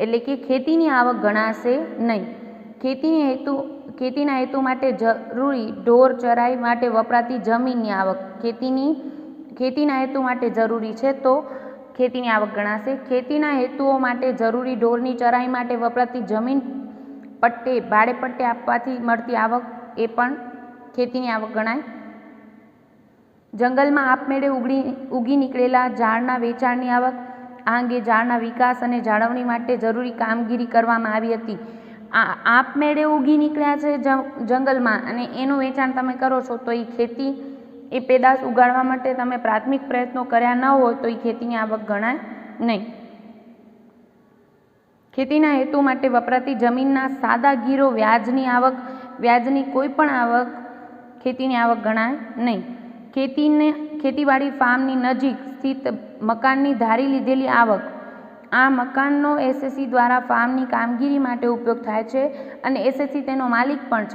એટલે કે ખેતીની આવક ગણાશે નહીં. ખેતીના હેતુ માટે જરૂરી ઢોર ચરાઈ માટે વપરાતી જમીનની આવક ખેતીના હેતુ માટે જરૂરી છે તો ખેતીની આવક ગણાશે. ખેતીના હેતુઓ માટે જરૂરી ઢોરની ચરાઈ માટે વપરાતી જમીન ભાડે પટ્ટે આપવાથી મળતી આવક એ પણ ખેતીની આવક ગણાય. જંગલમાં આપમેળે ઉગી નીકળેલા ઝાડના વેચાણની આવક. આ અંગે ઝાડના વિકાસ અને જાળવણી માટે જરૂરી કામગીરી કરવામાં આવી હતી. આપમેળે ઉગી નીકળ્યા છે જંગલમાં અને એનું વેચાણ તમે કરો છો તો એ ખેતી, એ પેદાશ ઉગાડવા માટે તમે પ્રાથમિક પ્રયત્નો કર્યા ન હોય તો એ ખેતીની આવક ગણાય નહીં. ખેતીના હેતુ માટે વપરાતી જમીનના સાદા ગીરો વ્યાજની આવક. વ્યાજની કોઈ પણ આવક ખેતીની આવક ગણાય નહીં. ખેતીવાડી ફાર્મની નજીક સ્થિત મકાનની ધારી લીધેલી આવક. આ મકાનનો એસએસસી દ્વારા ફાર્મની કામગીરી માટે ઉપયોગ થાય છે અને એસએસસી તેનો માલિક પણ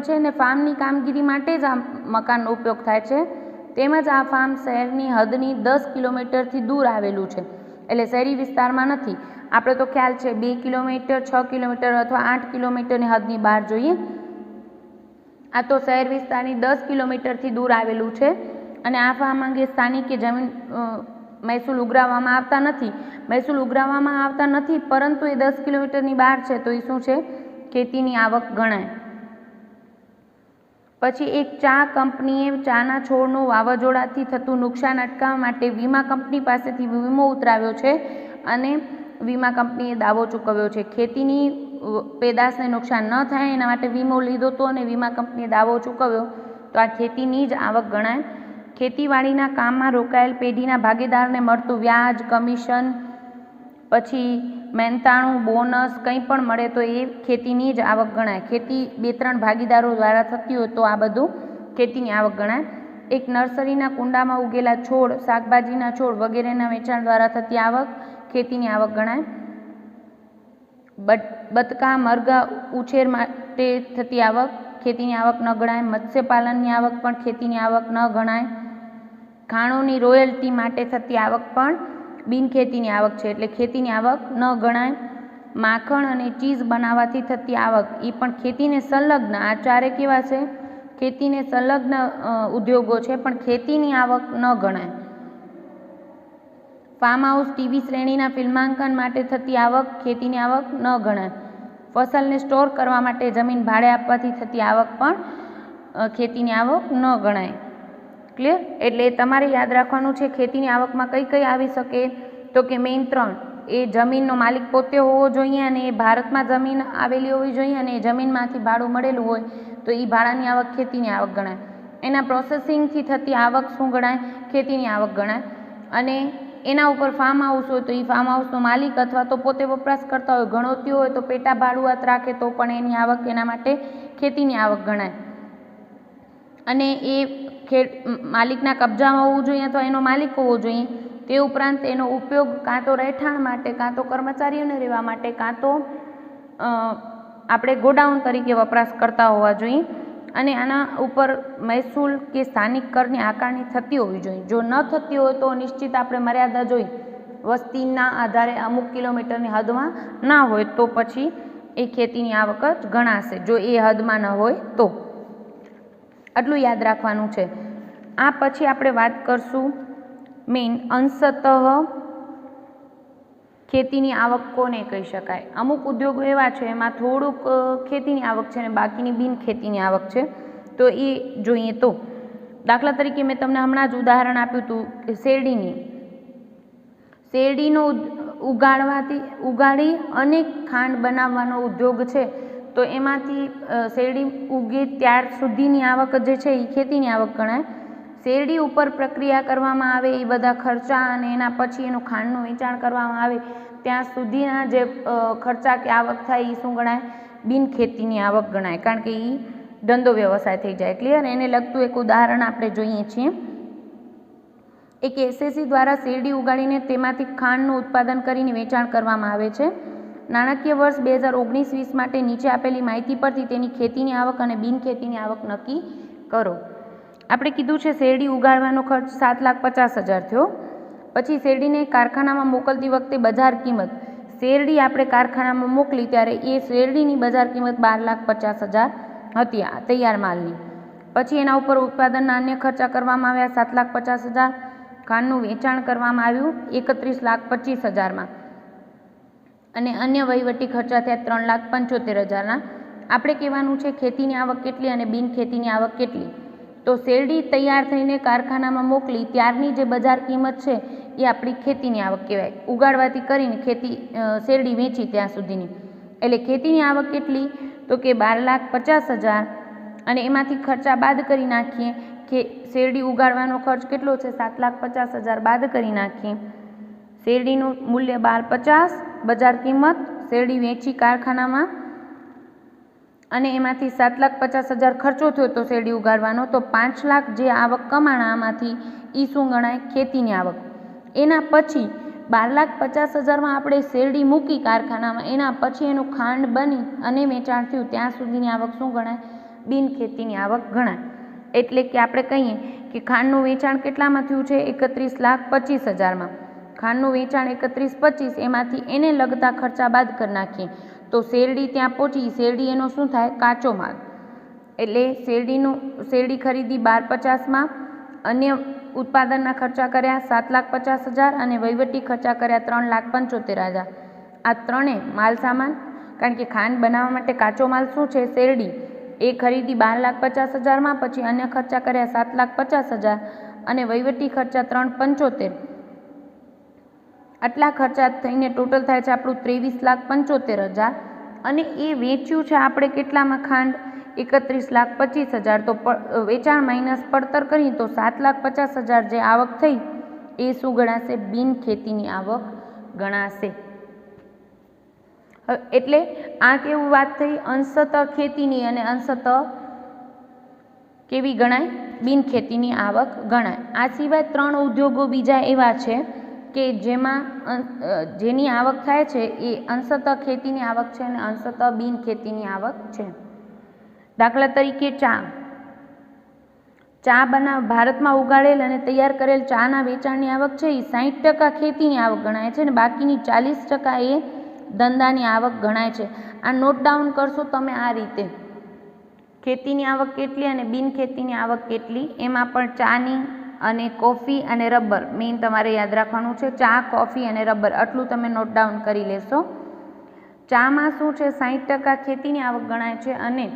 છે અને ફાર્મની કામગીરી માટે જ આ મકાનનો ઉપયોગ થાય છે. તેમજ આ ફાર્મ શહેરની હદની 10 કિલોમીટરથી દૂર આવેલું છે, એટલે શહેરી વિસ્તારમાં નથી. આપણે તો ખ્યાલ છે 2 કિલોમીટર, 6 કિલોમીટર અથવા 8 કિલોમીટરની હદની બહાર જોઈએ. આ તો શહેર વિસ્તારની 10 કિલોમીટરથી દૂર આવેલું છે અને આ ફાર્મ અંગે સ્થાનિક જમીન મહેસૂલ ઉઘરાવવામાં આવતા નથી, પરંતુ એ 10 કિલોમીટરની બહાર છે તો એ શું છે? ખેતીની આવક ગણાય. પછી એક ચા કંપનીએ ચાના છોડનું વાવાઝોડાથી થતું નુકસાન અટકાવવા માટે વીમા કંપની પાસેથી વીમો ઉતરાવ્યો છે અને વીમા કંપનીએ દાવો ચૂકવ્યો છે. ખેતીની પેદાશને નુકસાન ન થાય એના માટે વીમો લીધો હતો અને વીમા કંપનીએ દાવો ચૂકવ્યો તો આ ખેતીની જ આવક ગણાય. ખેતીવાડીના કામમાં રોકાયેલ પેઢીના ભાગીદારને મળતું વ્યાજ, કમિશન, પછી મહેનતાણું, બોનસ કંઈ પણ મળે તો એ ખેતીની જ આવક ગણાય. ખેતી 2-3 ભાગીદારો દ્વારા થતી હોય તો આ બધું ખેતીની આવક ગણાય. એક નર્સરીના કુંડામાં ઉગેલા છોડ, શાકભાજીના છોડ વગેરેના વેચાણ દ્વારા થતી આવક ખેતીની આવક ગણાય. બતકા મરઘા ઉછેર માટે થતી આવક ખેતીની આવક ન ગણાય. મત્સ્યપાલનની આવક પણ ખેતીની આવક ન ગણાય. ખાણોની રોયલ્ટી માટે થતી આવક પણ બિનખેતીની આવક છે એટલે ખેતીની આવક ન ગણાય. માખણ અને ચીઝ બનાવવાથી થતી આવક એ પણ ખેતીને સંલગ્ન, આ ચારે કેવા છે? ખેતીને સંલગ્ન ઉદ્યોગો છે પણ ખેતીની આવક ન ગણાય. ફાર્મ હાઉસ ટીવી શ્રેણીના ફિલ્માંકન માટે થતી આવક ખેતીની આવક ન ગણાય. ફસલને સ્ટોર કરવા માટે જમીન ભાડે આપવાથી થતી આવક પણ ખેતીની આવક ન ગણાય. ક્લિયર? એટલે તમારે યાદ રાખવાનું છે ખેતીની આવકમાં કઈ કઈ આવી શકે, તો કે મેઇન 3, એ જમીનનો માલિક પોતે હોવો જોઈએ અને એ ભારતમાં જમીન આવેલી હોવી જોઈએ અને એ જમીનમાંથી ભાડું મળેલું હોય તો એ ભાડાની આવક ખેતીની આવક ગણાય. એના પ્રોસેસિંગથી થતી આવક શું ગણાય? ખેતીની આવક ગણાય. અને એના ઉપર ફાર્મ હાઉસ હોય તો એ ફાર્મ હાઉસનો માલિક અથવા તો પોતે વપરાશ કરતા હોય, ગણોતી હોય તો પેટા ભાડુઆત રાખે તો પણ એની આવક એના માટે ખેતીની આવક ગણાય. અને એ માલિકના કબજામાં હોવું જોઈએ અથવા એનો માલિક હોવો જોઈએ. તે ઉપરાંત એનો ઉપયોગ કાં તો રહેઠાણ માટે, કાં તો કર્મચારીઓને રહેવા માટે, કાં તો આપણે ગોડાઉન તરીકે વપરાશ કરતા હોવા જોઈએ. અને આના ઉપર મહેસૂલ કે સ્થાનિક કરની આકારણી થતી હોવી જોઈએ. જો ન થતી હોય તો નિશ્ચિત આપણે મર્યાદા જોઈ વસ્તીના આધારે અમુક કિલોમીટરની હદમાં ના હોય તો પછી એ ખેતીની આવક જ ગણાશે, જો એ હદમાં ન હોય તો. આટલું યાદ રાખવાનું છે. આ પછી આપણે વાત કરશું મેઇન અંશતઃ ખેતીની આવક કોને કહી શકાય. અમુક ઉદ્યોગો એવા છે એમાં થોડુંક ખેતીની આવક છે અને બાકીની બિનખેતીની આવક છે, તો એ જોઈએ. તો દાખલા તરીકે મેં તમને હમણાં જ ઉદાહરણ આપ્યું હતું કે શેરડીનો ઉગાડી અને ખાંડ બનાવવાનો ઉદ્યોગ છે, તો એમાંથી શેરડી ઉગે ત્યાર સુધીની આવક જે છે એ ખેતીની આવક ગણાય. શેરડી ઉપર પ્રક્રિયા કરવામાં આવે એ બધા ખર્ચા અને એના પછી એનું ખાંડનું વેચાણ કરવામાં આવે ત્યાં સુધીના જે ખર્ચા કે આવક થાય એ શું ગણાય? બિનખેતીની આવક ગણાય, કારણ કે એ ધંધો વ્યવસાય થઈ જાય. ક્લિયર? એને લગતું એક ઉદાહરણ આપણે જોઈએ છીએ. એક એસએસસી દ્વારા શેરડી ઉગાડીને તેમાંથી ખાંડનું ઉત્પાદન કરીને વેચાણ કરવામાં આવે છે. નાણાકીય વર્ષ 2019-20 માટે નીચે આપેલી માહિતી પરથી તેની ખેતીની આવક અને બિનખેતીની આવક નક્કી કરો. આપણે કીધું છે શેરડી ઉગાડવાનો ખર્ચ 7,50,000 થયો. પછી શેરડીને કારખાનામાં મોકલતી વખતે બજાર કિંમત, શેરડી આપણે કારખાનામાં મોકલી ત્યારે એ શેરડીની બજાર કિંમત 12,50,000 હતી આ તૈયાર માલની. પછી એના ઉપર ઉત્પાદનના અન્ય ખર્ચા કરવામાં આવ્યા 7,50,000. ખાંડનું વેચાણ કરવામાં આવ્યું 31,25,000માં અને અન્ય વહીવટી ખર્ચા થયા 3,75,000ના. આપણે કહેવાનું છે ખેતીની આવક કેટલી અને બિનખેતીની આવક કેટલી. તો શેરડી તૈયાર થઈને કારખાનામાં મોકલી ત્યારની જે બજાર કિંમત છે એ આપણી ખેતીની આવક કહેવાય. ઉગાડવાથી કરીને શેરડી વેચી ત્યાં સુધીની, એટલે ખેતીની આવક કેટલી? તો કે 12,50,000 અને એમાંથી ખર્ચા બાદ કરી નાખીએ કે શેરડી ઉગાડવાનો ખર્ચ કેટલો છે? 7,50,000 બાદ કરી નાખીએ. શેરડીનું મૂલ્ય 12,50 બજાર કિંમત, શેરડી વેચી કારખાનામાં અને એમાંથી 7,50,000 ખર્ચો થયો તો શેરડી ઉગાડવાનો, તો 5 લાખ જે આવક કમાણા આમાંથી એ શું ગણાય? ખેતીની આવક. એના પછી 12,50,000માં આપણે શેરડી મૂકી કારખાનામાં, એના પછી એનું ખાંડ બની અને વેચાણ થયું ત્યાં સુધીની આવક શું ગણાય? બિનખેતીની આવક ગણાય. એટલે કે આપણે કહીએ કે ખાંડનું વેચાણ કેટલામાં થયું છે? 31,25,000માં. ખાંડનું વેચાણ 31,25, એમાંથી એને લગતા ખર્ચા બાદ કરી નાખીએ તો શેરડી ત્યાં પહોંચી, શેરડી એનો શું થાય? કાચો માલ. એટલે શેરડી ખરીદી 12,50માં, અન્ય ઉત્પાદનના ખર્ચા કર્યા 7,50,000 અને વહીવટી ખર્ચા કર્યા 3,75,000. આ ત્રણેય માલ સામાન, કારણ કે ખાંડ બનાવવા માટે કાચો માલ શું છે? શેરડી. એ ખરીદી 12,50,000માં, પછી અન્ય ખર્ચા કર્યા 7,50,000 અને વહીવટી ખર્ચા 3,75,000. આટલા ખર્ચા થઈને ટોટલ થાય છે આપણું 23,75,000 અને એ વેચ્યું છે આપણે કેટલામાં? ખાંડ 31,25,000. તો વેચાણ માઇનસ પડતર કરીએ તો 7,50,000 જે આવક થઈ એ શું ગણાશે? બિનખેતીની આવક ગણાશે. એટલે આ કેવું વાત થઈ? અંશતઃ ખેતીની અને અંશતઃ કેવી ગણાય? બિનખેતીની આવક ગણાય. આ સિવાય 3 ઉદ્યોગો બીજા એવા છે કે જેમાં જેની આવક થાય છે એ અંશતઃ ખેતીની આવક છે અને અંશતઃ બિન ખેતીની આવક છે. દાખલા તરીકે ચા ભારતમાં ઉગાડેલ અને તૈયાર કરેલ ચાના વેચાણની આવક છે એ 60% ખેતીની આવક ગણાય છે અને બાકીની 40% એ ધંધાની આવક ગણાય છે. આ નોટ ડાઉન કરશો તમે આ રીતે, ખેતીની આવક કેટલી અને બિન ખેતીની આવક કેટલી, એમાં પણ ચાની અને કોફી અને રબર મેઇન તમારે યાદ રાખવાનું છે. ચા, કોફી અને રબર આટલું તમે નોટ ડાઉન કરી લેશો. ચામાં શું છે, 60% ખેતીની આવક ગણાય છે અને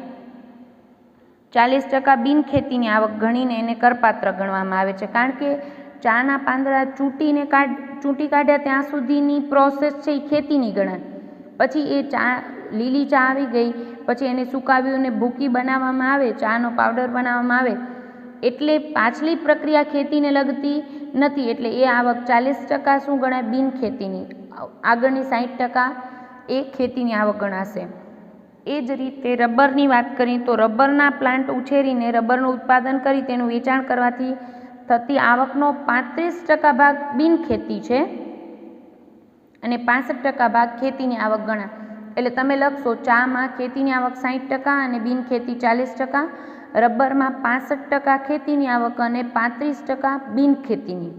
40% બિન ખેતીની આવક ગણીને એને કરપાત્ર ગણવામાં આવે છે. કારણ કે ચાના પાંદડા ચૂંટી કાઢ્યા ત્યાં સુધીની પ્રોસેસ છે એ ખેતીની ગણાય. પછી એ લીલી ચા આવી ગઈ, પછી એને સુકાવ્યું અને ભૂકી બનાવવામાં આવે, ચાનો પાવડર બનાવવામાં આવે, એટલે પાછલી પ્રક્રિયા ખેતીને લગતી નથી. એટલે એ આવક 40% શું ગણાય, બિન ખેતીની. આગળની 60% એ ખેતીની આવક ગણાશે. એ જ રીતે રબરની વાત કરીએ તો રબરના પ્લાન્ટ ઉછેરીને રબરનું ઉત્પાદન કરી તેનું વેચાણ કરવાથી થતી આવકનો 35% ભાગ બિન ખેતી છે અને 65% ભાગ ખેતીની આવક ગણાય. એટલે તમે લખશો ચામાં ખેતીની આવક 60% અને બિન ખેતી 40%, રબરમાં 65% ખેતીની આવક અને 35% બિન ખેતીની,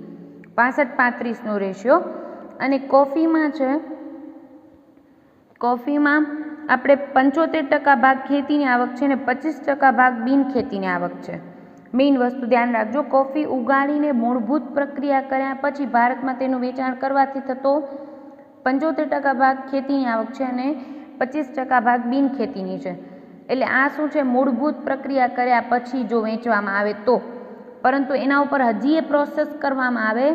65-35નો રેશિયો. અને કોફીમાં છે, કોફીમાં આપણે 75% ભાગ ખેતીની આવક છે અને 25% ભાગ બિન ખેતીની આવક છે. મેઇન વસ્તુ ધ્યાન રાખજો, કોફી ઉગાડીને મૂળભૂત પ્રક્રિયા કર્યા પછી ભારતમાં તેનું વેચાણ કરવાથી થતો 75% ભાગ ખેતીની આવક છે અને 25% ભાગ બિન ખેતીની છે. એટલે આ શું છે, મૂળભૂત પ્રક્રિયા કર્યા પછી જો વેચવામાં આવે તો, પરંતુ એના ઉપર હજી એ પ્રોસેસ કરવામાં આવે,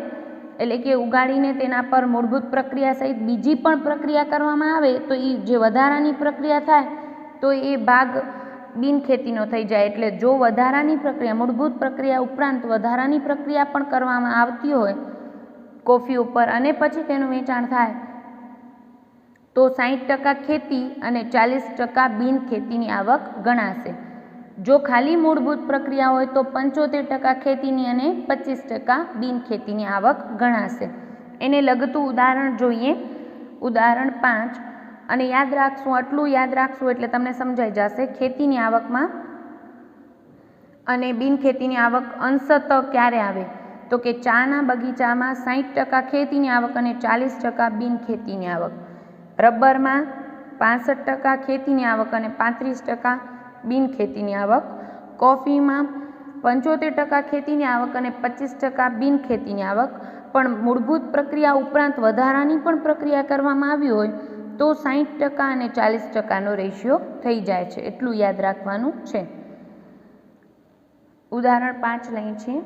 એટલે કે ઉગાડીને તેના પર મૂળભૂત પ્રક્રિયા સહિત બીજી પણ પ્રક્રિયા કરવામાં આવે તો એ જે વધારાની પ્રક્રિયા થાય તો એ ભાગ બિન ખેતીનો થઈ જાય. એટલે જો વધારાની પ્રક્રિયા, મૂળભૂત પ્રક્રિયા ઉપરાંત વધારાની પ્રક્રિયા પણ કરવામાં આવતી હોય કોફી ઉપર અને પછી તેનું વેચાણ થાય તો 60% ખેતી અને 40% બિન ખેતીની આવક ગણાશે. જો ખાલી મૂળભૂત પ્રક્રિયા હોય તો 75% ખેતીની અને 25% બિન ખેતીની આવક ગણાશે. એને લગતું ઉદાહરણ જોઈએ, ઉદાહરણ 5. અને યાદ રાખશું, આટલું યાદ રાખશું એટલે તમને સમજાઈ જશે. ખેતીની આવકમાં અને બિન ખેતીની આવક અંશતઃ ક્યારે આવે તો કે ચાના બગીચામાં 60% ખેતીની આવક અને 40% બિન ખેતીની આવક, રબરમાં 65% ખેતીની આવક અને 35% બિન ખેતીની આવક, કોફીમાં 75% ખેતીની આવક અને 25% બિન ખેતીની આવક. પણ મૂળભૂત પ્રક્રિયા ઉપરાંત વધારાની પણ પ્રક્રિયા કરવામાં આવી હોય તો 60% અને 40%નો રેશિયો થઈ જાય છે. એટલું યાદ રાખવાનું છે. ઉદાહરણ 5 લઈએ છીએ.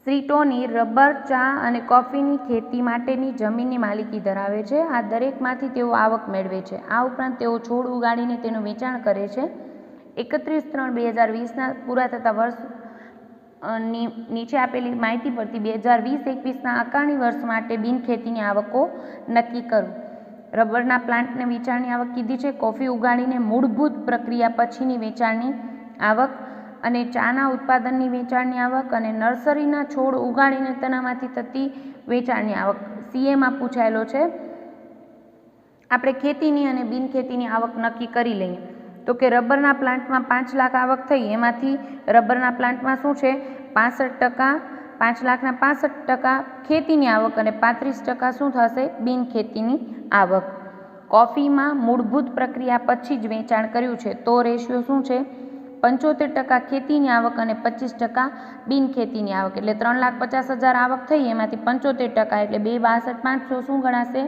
શ્રી ટોની રબર, ચા અને કોફીની ખેતી માટેની જમીનની માલિકી ધરાવે છે. આ દરેકમાંથી તેઓ આવક મેળવે છે. આ ઉપરાંત તેઓ છોડ ઉગાડીને તેનું વેચાણ કરે છે. 31/3/2020ના પૂરા થતા વર્ષ નીચે આપેલી માહિતી પરથી 2020-21ના આકારણી વર્ષ માટે બિન ખેતીની આવકો નક્કી કરો. રબરના પ્લાન્ટને વેચાણની આવક કીધી છે, કોફી ઉગાડીને મૂળભૂત પ્રક્રિયા પછીની વેચાણની આવક અને ચાના ઉત્પાદનની વેચાણની આવક અને નર્સરીના છોડ ઉગાડીને તેનામાંથી થતી વેચાણની આવક. સીએમાં પૂછાયેલો છે. આપણે ખેતીની અને બિન ખેતીની આવક નક્કી કરી લઈએ તો કે રબરના પ્લાન્ટમાં 5 લાખ આવક થઈ, એમાંથી રબરના પ્લાન્ટમાં શું છે 65%, 5 લાખના 65% ખેતીની આવક અને 35% શું થશે બિન ખેતીની આવક. કોફીમાં મૂળભૂત પ્રક્રિયા પછી જ વેચાણ કર્યું છે તો રેશિયો શું છે 75% ખેતીની આવક અને 25% બિન ખેતીની આવક. એટલે 3,50,000 આવક થઈ, એમાંથી 75% એટલે 2,62,500 શું ગણાશે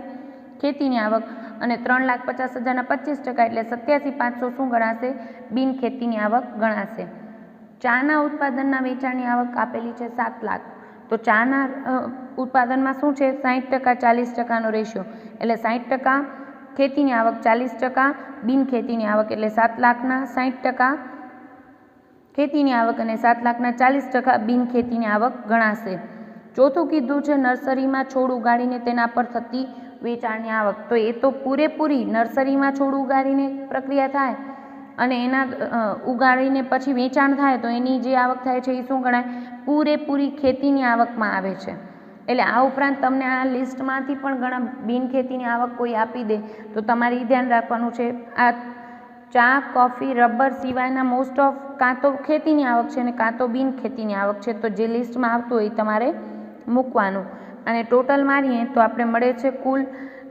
ખેતીની આવક અને 3,50,000ના 25% એટલે 87,500 શું ગણાશે બિન ખેતીની આવક ગણાશે. ચાના ઉત્પાદનના વેચાણની આવક આપેલી છે 7 લાખ. તો ચાના ઉત્પાદનમાં શું છે 60% 40%નો રેશિયો, એટલે 60% ખેતીની આવક, 40% બિન ખેતીની આવક, એટલે 7 લાખના 60% ખેતીની આવક અને 7 લાખના 40% બિન ખેતીની આવક ગણાશે. ચોથું કીધું છે નર્સરીમાં છોડ ઉગાડીને તેના પર થતી વેચાણની આવક. તો એ તો પૂરેપૂરી નર્સરીમાં છોડ ઉગાડીને પ્રક્રિયા થાય અને એના ઉગાડીને પછી વેચાણ થાય તો એની જે આવક થાય છે એ શું ગણાય પૂરેપૂરી ખેતીની આવકમાં આવે છે. એટલે આ ઉપરાંત તમને આ લિસ્ટમાંથી પણ ઘણા બિનખેતીની આવક કોઈ આપી દે તો તમારે એ ધ્યાન રાખવાનું છે. આ ચા, કોફી, રબર સિવાયના મોસ્ટ ઓફ કાં તો ખેતીની આવક છે અને કાં તો બિનખેતીની આવક છે. તો જે લિસ્ટમાં આવતું હોય એ તમારે મૂકવાનું. અને ટોટલ મારીએ તો આપણે મળે છે કુલ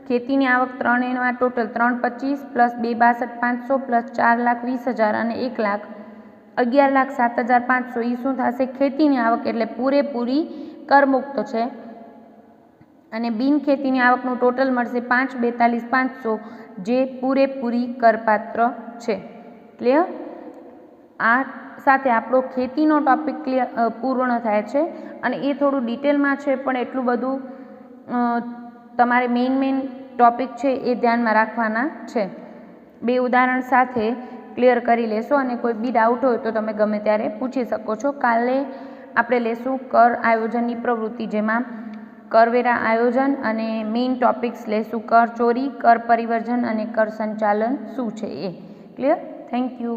ખેતીની આવક 3 એમાં ટોટલ 325 પ્લસ 2,62,500 પ્લસ 4,20,000 અને 1,11,07,500 એ શું થશે? ખેતીની આવક, એટલે પૂરેપૂરી કરમુક્ત છે. અને બિનખેતીની આવકનું ટોટલ મળશે 5,42,500 જે પૂરેપૂરી કરપાત્ર છે. ક્લિયર? આ સાથે આપણો ખેતીનો ટોપિક પૂર્ણ થાય છે. અને એ થોડું ડિટેલમાં છે પણ એટલું બધું તમારે મેઇન ટોપિક છે એ ધ્યાનમાં રાખવાના છે. 2 ઉદાહરણ સાથે ક્લિયર કરી લેશો અને કોઈ બી ડાઉટ હોય તો તમે ગમે ત્યારે પૂછી શકો છો. કાલે આપણે લેશું કર આયોજનની પ્રવૃત્તિ, જેમાં કરવેરા આયોજન અને મેઇન ટોપિક્સ લેશું કર ચોરી, કર પરિવર્જન અને કર સંચાલન શું છે એ. ક્લિયર? Thank you.